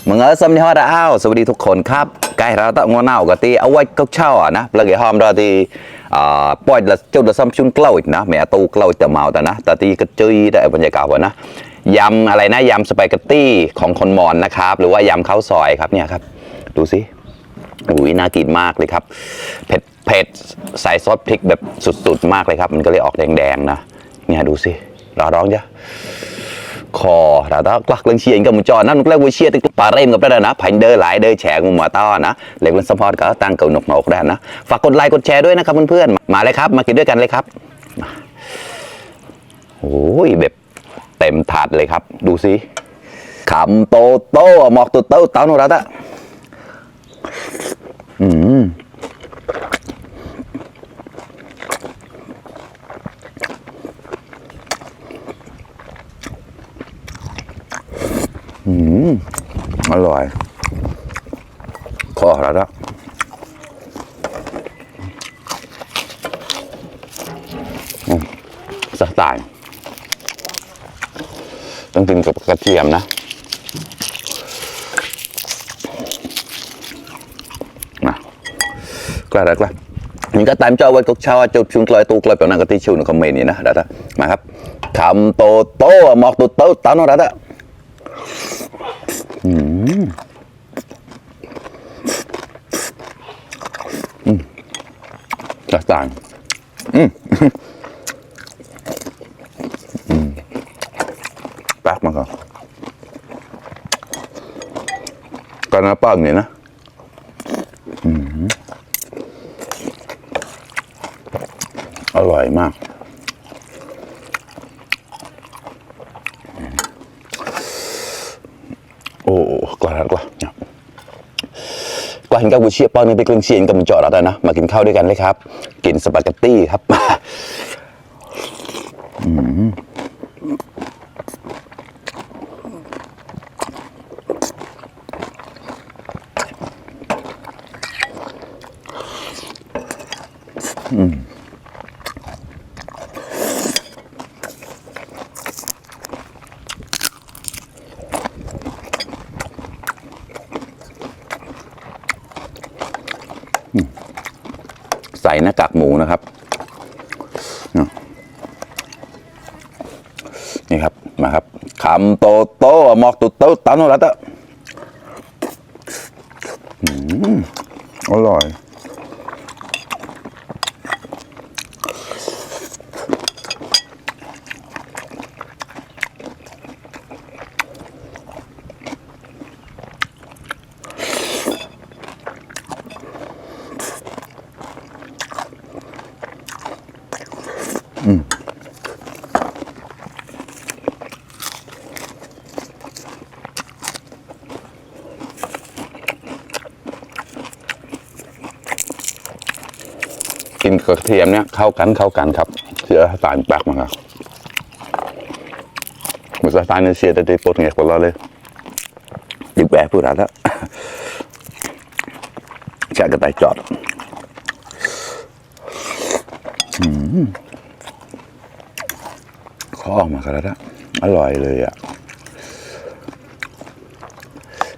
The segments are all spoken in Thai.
มึงสมยอดอ้าวสวัสดีทุกคนครับใกล้เราต้องงอเน่ากับตีเอาไว้ก็เช่านะแล้วก็หอมเราตีปล่อยละจุดละซ้ำชุนเกล้าอีกนะแม่ตูเกล้าแต่เมาแต่นะแต่ตีกระจุยได้บรรยากาศวะนะยำอะไรนะยำสไปเกตตี้ของคนมอญนะครับหรือว่ายำข้าวซอยครับเนี่ยครับดูสิอุ้ยน่ากินมากเลยครับเผ็ดใส่ซอสพริกแบบสุดๆมากเลยครับมันก็เลยออกแดงๆนะเนี่ยดูสิรอร้องจ้ะคอเราต้องกลักเรื่องเชียร์กับมุจอนั่นก็เรียกว่าเชียร์ติดปลาเร่มกับได้นะพันเดอร์หลายเดอร์แฉงมุมต้อนะเล็กเล่นสปอร์ตก็ตั้งเก่าหนกได้นะฝากกดไลค์กดแชร์ด้วยนะครับเพื่อนๆมาเลยครับมากินด้วยกันเลยครับโอ้ยแบบเต็มถาดเลยครับดูสิขำโตโต้หมอกตัวโต้เต้าโนรัตอะอร่อยขอแล้วนะสไตล์ต้องกินกับกระเทียมนะกล้าได้mình có time cho với cuộc trao chụp chung lời tu lời biểu năng cái tí chung của mình này nè đã đó màครับคำโตหมอกตัวโตเต้าโนรัตอะจะต่างแป๊กมาก่อนกันนะปังเนี่ยนะอร่อยมากโอ้กล้ากล้าเนี่ยกล้าเห็นกับกุเชียป้อนนี่ไปกลึงเชียนกับมันจอดแล้วนะมากินข้าวด้วยกันเลยครับกินสปาเกตตี้ครับใส่หน้ากากหมูนะครับนี่ครับมาครับคำโตหมอกตัวโตเต้าโนรัตอะอร่อยกินกระเทียมเนี่ยเข้ากันครับเชื่อสารแปลกมากเหมือนสไตล์เนเชียแต่ได้ปนเงี้ยกว่าเราเลยดิบแบบพูดอะไรแล้วแช่กระต่ายจอดข้อออกมากันแล้วนะอร่อยเลยอ่ะ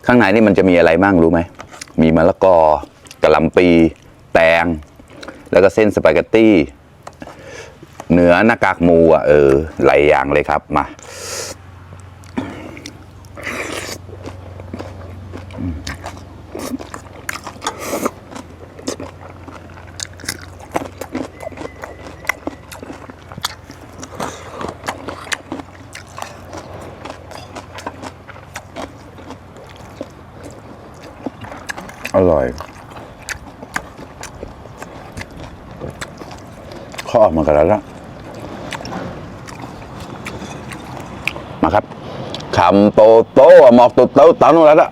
ข้างในนี่มันจะมีอะไรบ้างรู้ไหมมีมะละกอกะหล่ำปีแตงแล้วก็เส้นสปาเกตตี้เนื้อหน้ากากหมูอ่ะหลายอย่างเลยครับมาอร่อยข้อออกมากันแล้วมาครับคำโตหมอกตัวโตเต้าโนรัตอะ